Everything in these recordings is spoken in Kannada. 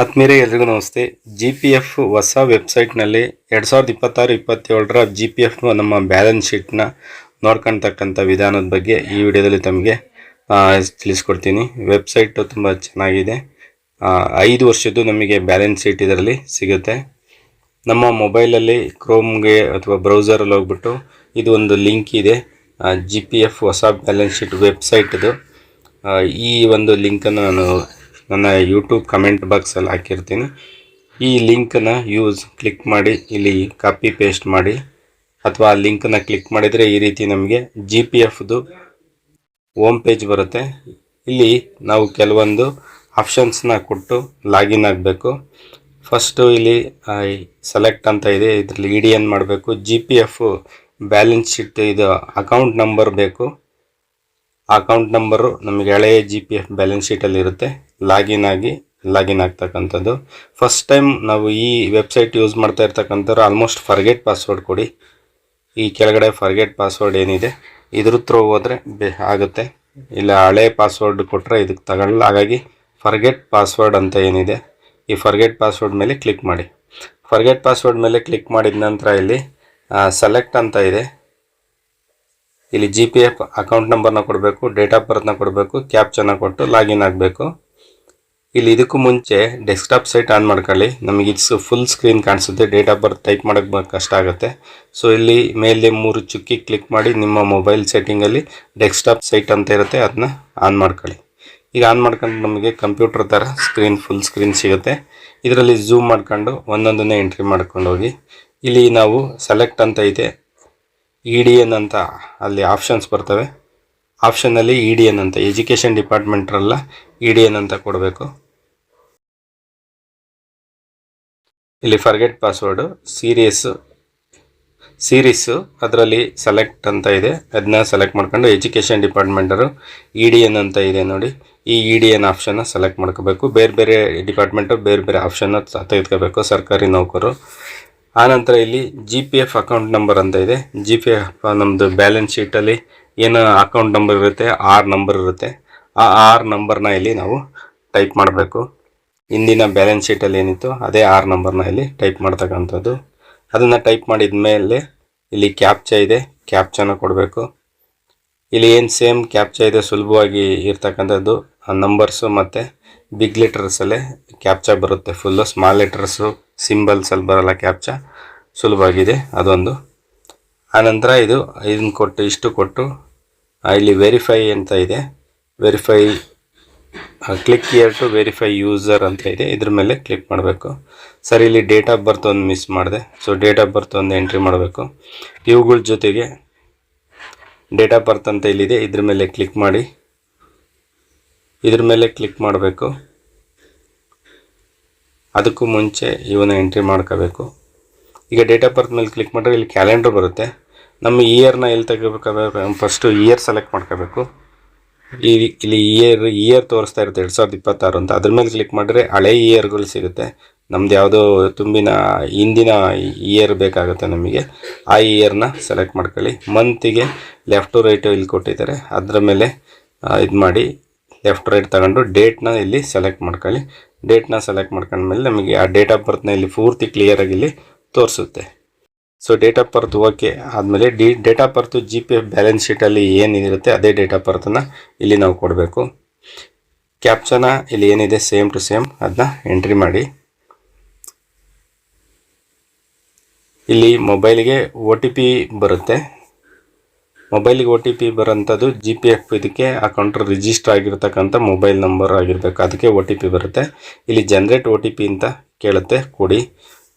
ಆತ್ಮೀಯರೇ ಎಲ್ರಿಗೂ ನಮಸ್ತೆ. GPF ಹೊಸ ವೆಬ್ಸೈಟ್ನಲ್ಲಿ 2026-27ರ GPF ನಮ್ಮ ಬ್ಯಾಲೆನ್ಸ್ ಶೀಟ್ನ ನೋಡ್ಕೊಳ್ತಕ್ಕಂಥ ವಿಧಾನದ ಬಗ್ಗೆ ಈ ವಿಡಿಯೋದಲ್ಲಿ ತಮಗೆ ತಿಳಿಸ್ಕೊಡ್ತೀನಿ. ವೆಬ್ಸೈಟ್ ತುಂಬ ಚೆನ್ನಾಗಿದೆ. 5 ವರ್ಷದ್ದು ನಮಗೆ ಬ್ಯಾಲೆನ್ಸ್ ಶೀಟ್ ಇದರಲ್ಲಿ ಸಿಗುತ್ತೆ. ನಮ್ಮ ಮೊಬೈಲಲ್ಲಿ ಕ್ರೋಮ್ಗೆ ಅಥವಾ ಬ್ರೌಸರಲ್ಲಿ ಹೋಗ್ಬಿಟ್ಟು ಇದು ಒಂದು ಲಿಂಕ್ ಇದೆ, GPF ಹೊಸ ಬ್ಯಾಲೆನ್ಸ್ ಶೀಟ್ ವೆಬ್ಸೈಟ್ದು. ಈ ಒಂದು ಲಿಂಕನ್ನು ನಾನು ನನ್ನ ಯೂಟ್ಯೂಬ್ ಕಮೆಂಟ್ ಬಾಕ್ಸಲ್ಲಿ ಹಾಕಿರ್ತೀನಿ. ಈ ಲಿಂಕನ್ನು ಕ್ಲಿಕ್ ಮಾಡಿ ಇಲ್ಲಿ ಕಾಪಿ ಪೇಸ್ಟ್ ಮಾಡಿ, ಅಥವಾ ಆ ಲಿಂಕನ್ನು ಕ್ಲಿಕ್ ಮಾಡಿದರೆ ಈ ರೀತಿ ನಮಗೆ GPFದು ಹೋಮ್ ಪೇಜ್ ಬರುತ್ತೆ. ಇಲ್ಲಿ ನಾವು ಕೆಲವೊಂದು ಆಪ್ಷನ್ಸ್ನ ಕೊಟ್ಟು ಲಾಗಿನ್ ಆಗಬೇಕು. ಫಸ್ಟು ಇಲ್ಲಿ ಸೆಲೆಕ್ಟ್ ಅಂತ ಇದೆ, ಇದರಲ್ಲಿ EDN ಮಾಡಬೇಕು. GPF ಬ್ಯಾಲೆನ್ಸ್ ಶೀಟ್ ಇದು ಅಕೌಂಟ್ ನಂಬರ್ ಬೇಕು. ಅಕೌಂಟ್ ನಂಬರು ನಮಗೆ ಹಳೆಯ GPF ಬ್ಯಾಲೆನ್ಸ್ ಶೀಟಲ್ಲಿ ಇರುತ್ತೆ. ಲಾಗಿನ್ ಆಗ್ತಕ್ಕಂಥದ್ದು. ಫಸ್ಟ್ ಟೈಮ್ ನಾವು ಈ ವೆಬ್ಸೈಟ್ ಯೂಸ್ ಮಾಡ್ತಾ ಇರ್ತಕ್ಕಂಥವ್ರು ಆಲ್ಮೋಸ್ಟ್ ಫರ್ಗೆಟ್ ಪಾಸ್ವರ್ಡ್ ಕೊಡಿ. ಈ ಕೆಳಗಡೆ ಫರ್ಗೆಟ್ ಪಾಸ್ವರ್ಡ್ ಏನಿದೆ ಇದ್ರ ಥ್ರೂ ಹೋದರೆ ಆಗುತ್ತೆ. ಇಲ್ಲ ಹಳೆ ಪಾಸ್ವರ್ಡ್ ಕೊಟ್ಟರೆ ಇದಕ್ಕೆ ತಗೊಳ್ಳಲ್ಲ. ಹಾಗಾಗಿ ಫರ್ಗೆಟ್ ಪಾಸ್ವರ್ಡ್ ಅಂತ ಏನಿದೆ ಈ ಫರ್ಗೆಟ್ ಪಾಸ್ವರ್ಡ್ ಮೇಲೆ ಕ್ಲಿಕ್ ಮಾಡಿ. ಫರ್ಗೆಟ್ ಪಾಸ್ವರ್ಡ್ ಮೇಲೆ ಕ್ಲಿಕ್ ಮಾಡಿದ ನಂತರ ಇಲ್ಲಿ ಸೆಲೆಕ್ಟ್ ಅಂತ ಇದೆ. ಇಲ್ಲಿ GPF ಅಕೌಂಟ್ ನಂಬರ್ನ ಕೊಡಬೇಕು, ಡೇಟ್ ಆಫ್ ಬರ್ತ್ನ ಕೊಡಬೇಕು, ಕ್ಯಾಪ್ಚನ ಕೊಟ್ಟು ಲಾಗಿನ್ ಆಗಬೇಕು. ಇಲ್ಲಿ ಇದಕ್ಕೂ ಮುಂಚೆ ಡೆಸ್ಕ್ಟಾಪ್ ಸೈಟ್ ಆನ್ ಮಾಡ್ಕೊಳ್ಳಿ. ನಮಗೆ ಇದು ಫುಲ್ ಸ್ಕ್ರೀನ್ ಕಾಣಿಸುತ್ತೆ. ಡೇಟ್ ಆಫ್ ಬರ್ತ್ ಟೈಪ್ ಮಾಡೋಕ್ಕೆ ಕಷ್ಟ ಆಗುತ್ತೆ. ಸೊ ಇಲ್ಲಿ ಮೇಲೆ 3 ಚುಕ್ಕಿ ಕ್ಲಿಕ್ ಮಾಡಿ ನಿಮ್ಮ ಮೊಬೈಲ್ ಸೆಟ್ಟಿಂಗಲ್ಲಿ ಡೆಸ್ಕ್ಟಾಪ್ ಸೈಟ್ ಅಂತ ಇರುತ್ತೆ, ಅದನ್ನ ಆನ್ ಮಾಡ್ಕೊಳ್ಳಿ. ಈಗ ಆನ್ ಮಾಡ್ಕೊಂಡು ನಮಗೆ ಕಂಪ್ಯೂಟರ್ ಥರ ಫುಲ್ ಸ್ಕ್ರೀನ್ ಸಿಗುತ್ತೆ. ಇದರಲ್ಲಿ ಝೂಮ್ ಮಾಡ್ಕೊಂಡು ಒಂದೊಂದನ್ನೇ ಎಂಟ್ರಿ ಮಾಡ್ಕೊಂಡು ಹೋಗಿ. ಇಲ್ಲಿ ನಾವು ಸೆಲೆಕ್ಟ್ ಅಂತ ಇದೆ, EDN ಅಂತ ಅಲ್ಲಿ ಆಪ್ಷನ್ಸ್ ಬರ್ತವೆ. ಆಪ್ಷನ್ನಲ್ಲಿ EDN ಅಂತ ಎಜುಕೇಷನ್ ಡಿಪಾರ್ಟ್ಮೆಂಟ್ರಲ್ಲ EDN ಅಂತ ಕೊಡಬೇಕು. ಇಲ್ಲಿ ಫರ್ಗೆಟ್ ಪಾಸ್ವರ್ಡು ಸೀರೀಸು ಅದರಲ್ಲಿ ಸೆಲೆಕ್ಟ್ ಅಂತ ಇದೆ, ಅದನ್ನ ಸೆಲೆಕ್ಟ್ ಮಾಡ್ಕೊಂಡು ಎಜುಕೇಷನ್ ಡಿಪಾರ್ಟ್ಮೆಂಟರು EDN ಅಂತ ಇದೆ ನೋಡಿ, ಈ EDN ಆಪ್ಷನ್ನ ಸೆಲೆಕ್ಟ್ ಮಾಡ್ಕೋಬೇಕು. ಬೇರೆ ಬೇರೆ ಡಿಪಾರ್ಟ್ಮೆಂಟು ಬೇರೆ ಬೇರೆ ಆಪ್ಷನ್ನ ತೆಗೆದುಕೋಬೇಕು, ಸರ್ಕಾರಿ ನೌಕರು. ಆನಂತರ ಇಲ್ಲಿ GPF ಅಕೌಂಟ್ ನಂಬರ್ ಅಂತ ಇದೆ. GPF ನಮ್ಮದು ಬ್ಯಾಲೆನ್ಸ್ ಶೀಟಲ್ಲಿ ಏನು ಅಕೌಂಟ್ ನಂಬರ್ ಇರುತ್ತೆ, ನಂಬರ್ ಇರುತ್ತೆ. ಆ ನಂಬರ್ನ ಇಲ್ಲಿ ನಾವು ಟೈಪ್ ಮಾಡಬೇಕು. ಹಿಂದಿನ ಬ್ಯಾಲೆನ್ಸ್ ಶೀಟಲ್ಲಿ ಏನಿತ್ತು ಅದೇ ನಂಬರ್ನ ಇಲ್ಲಿ ಟೈಪ್ ಮಾಡ್ತಕ್ಕಂಥದ್ದು. ಅದನ್ನು ಟೈಪ್ ಮಾಡಿದ ಮೇಲೆ ಇಲ್ಲಿ ಕ್ಯಾಪ್ಚಾ ಇದೆ, ಕ್ಯಾಪ್ಚಾನ ಕೊಡಬೇಕು. ಇಲ್ಲಿ ಏನು ಸೇಮ್ ಕ್ಯಾಪ್ಚಾ ಇದೆ, ಸುಲಭವಾಗಿ ಇರ್ತಕ್ಕಂಥದ್ದು. ನಂಬರ್ಸು ಮತ್ತು ಬಿಗ್ ಲೆಟರ್ಸಲ್ಲೇ ಕ್ಯಾಪ್ಚಾ ಬರುತ್ತೆ. ಫುಲ್ಲು ಸ್ಮಾಲ್ ಲೆಟರ್ಸು ಸಿಂಬಲ್ಸಲ್ಲಿ ಬರೋಲ್ಲ ಕ್ಯಾಪ್ಚಾ, ಸುಲಭವಾಗಿದೆ ಅದೊಂದು. ಆನಂತರ ಇದನ್ನು ಕೊಟ್ಟು ಇಷ್ಟು ಕೊಟ್ಟು ಇಲ್ಲಿ ವೆರಿಫೈ ಅಂತ ಇದೆ, verify click here to verify user ಅಂತ ಇದೆ, ಇದ್ರ ಮೇಲೆ ಕ್ಲಿಕ್ ಮಾಡಬೇಕು. ಸರಿ, ಇಲ್ಲಿ ಡೇಟ್ ಆಫ್ ಬರ್ತ್ ಒಂದು ಮಿಸ್ ಮಾಡಿದೆ. ಸೊ ಡೇಟ್ ಆಫ್ ಬರ್ತ್ ಒಂದು ಎಂಟ್ರಿ ಮಾಡಬೇಕು. ಇವುಗಳ ಜೊತೆಗೆ ಡೇಟ್ ಆಫ್ ಬರ್ತ್ ಅಂತ ಇಲ್ಲಿದೆ, ಇದ್ರ ಮೇಲೆ ಕ್ಲಿಕ್ ಮಾಡಿ. ಇದ್ರ ಮೇಲೆ ಕ್ಲಿಕ್ ಮಾಡಬೇಕು. ಅದಕ್ಕೂ ಮುಂಚೆ ಇವನ್ನ ಎಂಟ್ರಿ ಮಾಡ್ಕೋಬೇಕು. ಈಗ ಡೇಟ್ ಆಫ್ ಬರ್ತ್ ಮೇಲೆ ಕ್ಲಿಕ್ ಮಾಡಿದ್ರೆ ಇಲ್ಲಿ ಕ್ಯಾಲೆಂಡರ್ ಬರುತ್ತೆ. ನಮ್ಮ ಇಯರ್ನ ಎಲ್ಲಿ ತೆಗಿಬೇಕಾಗಬೇಕು, ಫಸ್ಟು ಇಯರ್ ಸೆಲೆಕ್ಟ್ ಮಾಡ್ಕೋಬೇಕು. ಇಲ್ಲಿ ಇಯರ್ ತೋರಿಸ್ತಾ ಇರುತ್ತೆ 2026 ಅಂತ. ಅದ್ರ ಮೇಲೆ ಕ್ಲಿಕ್ ಮಾಡಿದ್ರೆ ಹಳೆ ಇಯರ್ಗಳು ಸಿಗುತ್ತೆ. ನಮ್ದು ಯಾವುದೋ ಹಿಂದಿನ ಇಯರ್ ಬೇಕಾಗುತ್ತೆ ನಮಗೆ. ಆ ಇಯರ್ನ ಸೆಲೆಕ್ಟ್ ಮಾಡ್ಕೊಳ್ಳಿ. ಮಂತಿಗೆ ಲೆಫ್ಟ್ ಟು ರೈಟು ಇಲ್ಲಿ ಕೊಟ್ಟಿದ್ದಾರೆ, ಅದರ ಮೇಲೆ ಇದು ಮಾಡಿ ಲೆಫ್ಟ್ ರೈಟ್ ತಗೊಂಡು ಡೇಟ್ನ ಇಲ್ಲಿ ಸೆಲೆಕ್ಟ್ ಮಾಡ್ಕೊಳ್ಳಿ. ಡೇಟ್ನ ಸೆಲೆಕ್ಟ್ ಮಾಡ್ಕೊಂಡ್ಮೇಲೆ ನಮಗೆ ಆ ಡೇಟ್ ಆಫ್ ಬರ್ತ್ನ ಇಲ್ಲಿ ಪೂರ್ತಿ ಕ್ಲಿಯರಾಗಿ ಇಲ್ಲಿ ತೋರಿಸುತ್ತೆ. So date of birth okay ಆದಮೇಲೆ date of birth GPF balance ಶೀಟಲ್ಲಿ ಏನಿರುತ್ತೆ ಅದೇ ಡೇಟ್ ಆಫ್ ಬರ್ತನ್ನು ಇಲ್ಲಿ ನಾವು ಕೊಡಬೇಕು. ಕ್ಯಾಪ್ಚನ ಇಲ್ಲಿ ಏನಿದೆ ಸೇಮ್ ಟು ಸೇಮ್ ಅದನ್ನ ಎಂಟ್ರಿ ಮಾಡಿ. ಇಲ್ಲಿ ಮೊಬೈಲಿಗೆ OTP ಬರುತ್ತೆ. ಮೊಬೈಲಿಗೆ OTP ಬರೋಂಥದ್ದು GPF ಇದಕ್ಕೆ ಅಕೌಂಟ್ ರಿಜಿಸ್ಟರ್ ಆಗಿರ್ತಕ್ಕಂಥ ಮೊಬೈಲ್ ನಂಬರ್ ಆಗಿರಬೇಕು, ಅದಕ್ಕೆ OTP ಬರುತ್ತೆ. ಇಲ್ಲಿ ಜನರೇಟ್ OTP ಅಂತ ಕೇಳುತ್ತೆ, ಕೊಡಿ.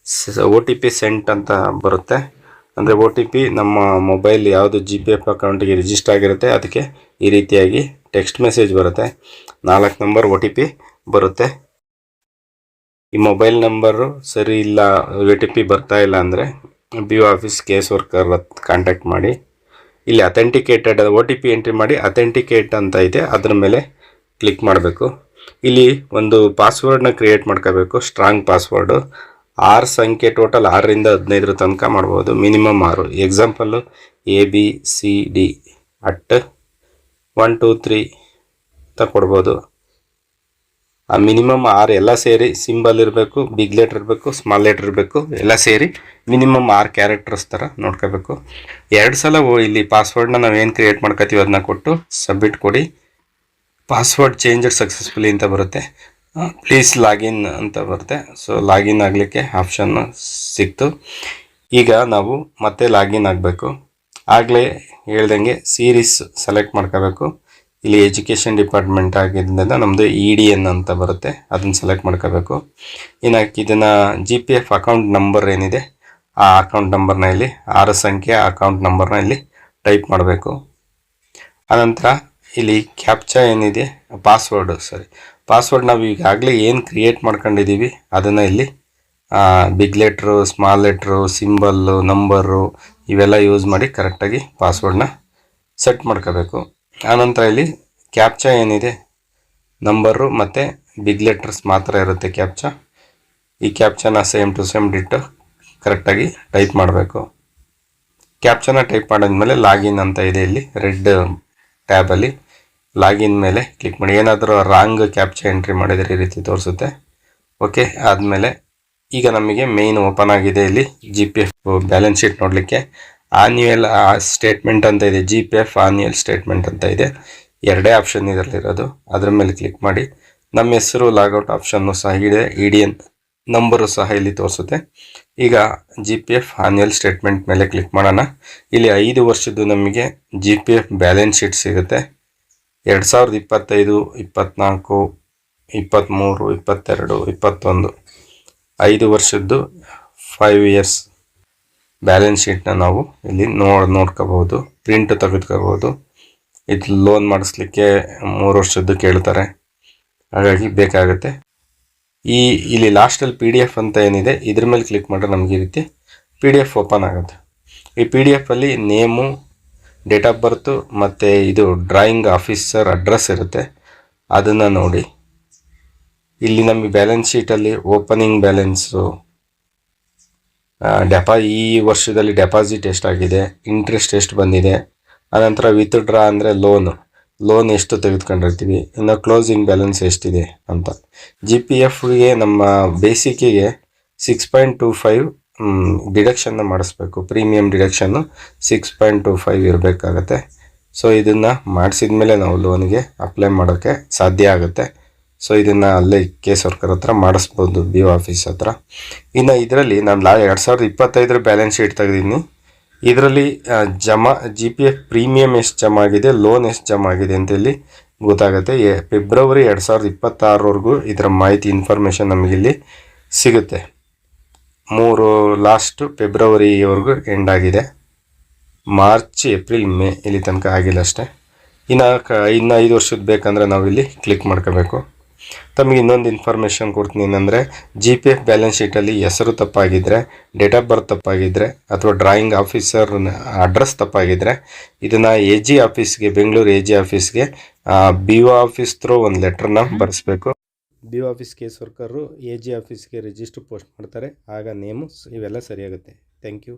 OTP ಸೆಂಟ್ ಅಂತ ಬರುತ್ತೆ. ಅಂದರೆ OTP ನಮ್ಮ ಮೊಬೈಲ್ ಯಾವುದು GPF ಅಕೌಂಟಿಗೆ ರಿಜಿಸ್ಟರ್ ಆಗಿರುತ್ತೆ ಅದಕ್ಕೆ ಈ ರೀತಿಯಾಗಿ ಟೆಕ್ಸ್ಟ್ ಮೆಸೇಜ್ ಬರುತ್ತೆ. 4 ನಂಬರ್ OTP ಬರುತ್ತೆ. ಈ ಮೊಬೈಲ್ ನಂಬರು ಸರಿ ಇಲ್ಲ, OTP ಬರ್ತಾ ಇಲ್ಲ ಅಂದರೆ BO office case worker contact ಮಾಡಿ. ಇಲ್ಲಿ ಅಥೆಂಟಿಕೇಟೆಡ್ OTP ಎಂಟ್ರಿ ಮಾಡಿ ಅಥೆಂಟಿಕೇಟ್ ಅಂತ ಇದೆ, ಅದರ ಮೇಲೆ ಕ್ಲಿಕ್ ಮಾಡಬೇಕು. ಇಲ್ಲಿ ಒಂದು ಪಾಸ್ವರ್ಡ್ನ ಕ್ರಿಯೇಟ್ ಮಾಡ್ಕೋಬೇಕು, ಸ್ಟ್ರಾಂಗ್ ಪಾಸ್ವರ್ಡು. 6 ಸಂಖ್ಯೆ, ಟೋಟಲ್ 6ರಿಂದ 15 ತನಕ ಮಾಡ್ಬೋದು, ಮಿನಿಮಮ್ 6. ಎಕ್ಸಾಂಪಲ್ಲು ABCD@ 1 2 3 ಅಂತ ಕೊಡ್ಬೋದು. ಮಿನಿಮಮ್ 6 ಎಲ್ಲ ಸೇರಿ ಸಿಂಬಲ್ ಇರಬೇಕು, ಬಿಗ್ ಲೆಟರ್ ಇರಬೇಕು, ಸ್ಮಾಲ್ ಲೆಟರ್ ಇರಬೇಕು, ಎಲ್ಲ ಸೇರಿ ಮಿನಿಮಮ್ 6 ಕ್ಯಾರೆಕ್ಟರ್ಸ್ ಥರ ನೋಡ್ಕೋಬೇಕು. 2 ಸಲ ಇಲ್ಲಿ ಪಾಸ್ವರ್ಡ್ನ ನಾವೇನು ಕ್ರಿಯೇಟ್ ಮಾಡ್ಕೋತೀವಿ ಅದನ್ನ ಕೊಟ್ಟು ಸಬ್ಮಿಟ್ ಕೊಡಿ. ಪಾಸ್ವರ್ಡ್ ಚೇಂಜರ್ ಸಕ್ಸಸ್ಫುಲಿ ಅಂತ ಬರುತ್ತೆ. ಪ್ಲೀಸ್ ಲಾಗಿನ್ ಅಂತ ಬರುತ್ತೆ. ಸೊ ಲಾಗಿನ್ ಆಗಲಿಕ್ಕೆ ಆಪ್ಷನ್ನು ಸಿಕ್ತು. ಈಗ ನಾವು ಮತ್ತೆ ಲಾಗಿನ್ ಆಗಬೇಕು. ಆಗಲೇ ಹೇಳ್ದಂಗೆ ಸೀರೀಸ್ ಸೆಲೆಕ್ಟ್ ಮಾಡ್ಕೋಬೇಕು. ಇಲ್ಲಿ ಎಜುಕೇಷನ್ ಡಿಪಾರ್ಟ್ಮೆಂಟ್ ಆಗಿದ್ದರಿಂದ ನಮ್ಮದು EDN ಅಂತ ಬರುತ್ತೆ, ಅದನ್ನು ಸೆಲೆಕ್ಟ್ ಮಾಡ್ಕೋಬೇಕು. ಇನ್ನು ಇದನ್ನು GPF ಅಕೌಂಟ್ ನಂಬರ್ ಏನಿದೆ ಆ ಅಕೌಂಟ್ ನಂಬರ್ನ ಇಲ್ಲಿ 6 ಸಂಖ್ಯೆ ಅಕೌಂಟ್ ನಂಬರ್ನ ಇಲ್ಲಿ ಟೈಪ್ ಮಾಡಬೇಕು. ಆನಂತರ ಇಲ್ಲಿ ಕ್ಯಾಪ್ಚಾ ಏನಿದೆ ಪಾಸ್ವರ್ಡ್ ನಾವು ಈಗಾಗಲೇ ಏನು ಕ್ರಿಯೇಟ್ ಮಾಡ್ಕೊಂಡಿದ್ದೀವಿ ಅದನ್ನು ಇಲ್ಲಿ big letter, small letter, symbol, number ಇವೆಲ್ಲ ಯೂಸ್ ಮಾಡಿ ಕರೆಕ್ಟಾಗಿ ಪಾಸ್ವರ್ಡ್ನ ಸೆಟ್ ಮಾಡ್ಕೋಬೇಕು. ಆನಂತರ ಇಲ್ಲಿ ಕ್ಯಾಪ್ಚಾ ಏನಿದೆ ನಂಬರು ಮತ್ತು ಬಿಗ್ ಲೆಟರ್ಸ್ ಮಾತ್ರ ಇರುತ್ತೆ ಕ್ಯಾಪ್ಚಾ. ಈ ಕ್ಯಾಪ್ಚಾನ ಸೇಮ್ ಟು ಸೇಮ್ ಡಿಟ್ಟು ಕರೆಕ್ಟಾಗಿ ಟೈಪ್ ಮಾಡಬೇಕು. ಕ್ಯಾಪ್ಚಾನ ಟೈಪ್ ಮಾಡಿದ್ಮೇಲೆ ಲಾಗಿನ್ ಅಂತ ಇದೆ ಇಲ್ಲಿ ರೆಡ್ ಟ್ಯಾಬಲ್ಲಿ. ಲಾಗಿನ್ ಮೇಲೆ ಕ್ಲಿಕ್ ಮಾಡಿ. ಏನಾದರೂ ರಾಂಗ್ ಕ್ಯಾಪ್ಚಾ ಎಂಟ್ರಿ ಮಾಡಿದರೆ ಈ ರೀತಿ ತೋರಿಸುತ್ತೆ. ಓಕೆ ಆದಮೇಲೆ ಈಗ ನಮಗೆ ಮೇನ್ ಓಪನ್ ಆಗಿದೆ. ಇಲ್ಲಿ GPF ಬ್ಯಾಲೆನ್ಸ್ ಶೀಟ್ ನೋಡಲಿಕ್ಕೆ ಆನ್ಯುವಲ್ ಸ್ಟೇಟ್ಮೆಂಟ್ ಅಂತ ಇದೆ, GPF ಆನ್ಯುವಲ್ ಸ್ಟೇಟ್ಮೆಂಟ್ ಅಂತ ಇದೆ. 2 ಆಪ್ಷನ್ ಇದರಲ್ಲಿರೋದು. ಅದರ ಮೇಲೆ ಕ್ಲಿಕ್ ಮಾಡಿ. ನಮ್ಮ ಹೆಸರು ಲಾಗೌಟ್ ಆಪ್ಷನ್ನು ಸಹ ಇದೆ, EDN ನಂಬರು ಸಹ ಇಲ್ಲಿ ತೋರಿಸುತ್ತೆ. ಈಗ GPF ಆನ್ಯುವಲ್ ಸ್ಟೇಟ್ಮೆಂಟ್ ಮೇಲೆ ಕ್ಲಿಕ್ ಮಾಡೋಣ. ಇಲ್ಲಿ 5 ವರ್ಷದ್ದು ನಮಗೆ GPF ಬ್ಯಾಲೆನ್ಸ್ ಶೀಟ್ ಸಿಗುತ್ತೆ. 2025, 24, 23, 22, 21 5 ವರ್ಷದ್ದು 5 ಇಯರ್ಸ್ ಬ್ಯಾಲೆನ್ಸ್ ಶೀಟ್ನ ನಾವು ಇಲ್ಲಿ ನೋಡ್ಕೋಬಹುದು, ಪ್ರಿಂಟ್ ತೆಗೆದುಕೋಬಹುದು. ಇದು ಲೋನ್ ಮಾಡಿಸ್ಲಿಕ್ಕೆ 3 ವರ್ಷದ್ದು ಕೇಳ್ತಾರೆ, ಹಾಗಾಗಿ ಬೇಕಾಗುತ್ತೆ. ಇಲ್ಲಿ ಲಾಸ್ಟಲ್ಲಿ PDF ಅಂತ ಏನಿದೆ ಇದ್ರ ಮೇಲೆ ಕ್ಲಿಕ್ ಮಾಡಿದ್ರೆ ನಮಗೆ ಈ ರೀತಿ PDF ಓಪನ್ ಆಗುತ್ತೆ. ಈ PDF ಅಲ್ಲಿ ನೇಮು, ಡೇಟ್ ಆಫ್ ಬರ್ತು ಮತ್ತು ಇದು ಡ್ರಾಯಿಂಗ್ ಆಫೀಸರ್ ಅಡ್ರೆಸ್ ಇರುತ್ತೆ, ಅದನ್ನು ನೋಡಿ. ಇಲ್ಲಿ ನಮಗೆ ಬ್ಯಾಲೆನ್ಸ್ ಶೀಟಲ್ಲಿ ಓಪನಿಂಗ್ ಬ್ಯಾಲೆನ್ಸು, ಈ ವರ್ಷದಲ್ಲಿ ಡೆಪಾಸಿಟ್ ಎಷ್ಟಾಗಿದೆ, ಇಂಟ್ರೆಸ್ಟ್ ಎಷ್ಟು ಬಂದಿದೆ, ಆನಂತರ ವಿತ್ಡ್ರಾ ಅಂದರೆ ಲೋನ್ ಎಷ್ಟು ತೆಗೆದುಕೊಂಡಿರ್ತೀವಿ, ಇನ್ನು ಕ್ಲೋಸಿಂಗ್ ಬ್ಯಾಲೆನ್ಸ್ ಎಷ್ಟಿದೆ ಅಂತ. GPFಗೆ ನಮ್ಮ ಬೇಸಿಕ್ಕಿಗೆ 6.25 ಡಿಡಕ್ಷನ್ನ ಮಾಡಿಸ್ಬೇಕು. ಪ್ರೀಮಿಯಂ ಡಿಡಕ್ಷನ್ನು 6.25 ಇರಬೇಕಾಗತ್ತೆ. ಸೊ ಇದನ್ನು ಮಾಡಿಸಿದ ಮೇಲೆ ನಾವು ಲೋನ್ಗೆ ಅಪ್ಲೈ ಮಾಡೋಕ್ಕೆ ಸಾಧ್ಯ ಆಗುತ್ತೆ. ಸೊ ಇದನ್ನು ಅಲ್ಲೇ ಕೇಸ್ ವರ್ಕರ್ ಹತ್ರ ಮಾಡಿಸ್ಬೋದು, BO ಆಫೀಸ್ ಹತ್ರ. ಇನ್ನು ಇದರಲ್ಲಿ ನಾನು 2025 ಬ್ಯಾಲೆನ್ಸ್ ಶೀಟ್ ತೆಗೆದಿದ್ದೀನಿ. ಇದರಲ್ಲಿ GPF ಪ್ರೀಮಿಯಂ ಎಷ್ಟು ಜಮಾ ಆಗಿದೆ, ಲೋನ್ ಎಷ್ಟು ಜಮಾ ಆಗಿದೆ ಅಂತ ಇಲ್ಲಿ ಗೊತ್ತಾಗುತ್ತೆ. ಫೆಬ್ರವರಿ 2026ವರೆಗೂ ಇದರ ಮಾಹಿತಿ ಇನ್ಫಾರ್ಮೇಷನ್ ನಮಗಿಲ್ಲಿ ಸಿಗುತ್ತೆ. ಲಾಸ್ಟ್ ಫೆಬ್ರವರಿವರೆಗೂ ಎಂಡ್ ಆಗಿದೆ. ಮಾರ್ಚ್, ಏಪ್ರಿಲ್, ಮೇ ಇಲ್ಲಿ ತನಕ ಆಗಿಲ್ಲ ಅಷ್ಟೇ. ಇನ್ನು 5 ವರ್ಷದ್ದು ಬೇಕಂದರೆ ನಾವು ಇಲ್ಲಿ ಕ್ಲಿಕ್ ಮಾಡ್ಕೋಬೇಕು. ತಮಗೆ ಇನ್ನೊಂದು ಇನ್ಫಾರ್ಮೇಷನ್ ಕೊಡ್ತೀನಿ, ಏನಂದರೆ GPF ಬ್ಯಾಲೆನ್ಸ್ ಶೀಟಲ್ಲಿ ಹೆಸರು ತಪ್ಪಾಗಿದ್ದರೆ, ಡೇಟ್ ಆಫ್ ಬರ್ತ್ ತಪ್ಪಾಗಿದ್ದರೆ, ಅಥವಾ ಡ್ರಾಯಿಂಗ್ ಆಫೀಸರ್ ಅಡ್ರೆಸ್ ತಪ್ಪಾಗಿದ್ದರೆ ಇದನ್ನು AG ಆಫೀಸ್ಗೆ, ಬೆಂಗಳೂರು AG ಆಫೀಸ್ಗೆ BO ಆಫೀಸ್ ಥ್ರೂ ಒಂದು ಲೆಟ್ರನ್ನ ಬರೆಸ್ಬೇಕು. BO office case worker AG ಆಫೀಸ್ಗೆ ರಿಜಿಸ್ಟರ್ ಪೋಸ್ಟ್ ಮಾಡ್ತಾರೆ, ಆಗ ನೇಮು ಇವೆಲ್ಲ ಸರಿಯಾಗುತ್ತೆ. Thank you.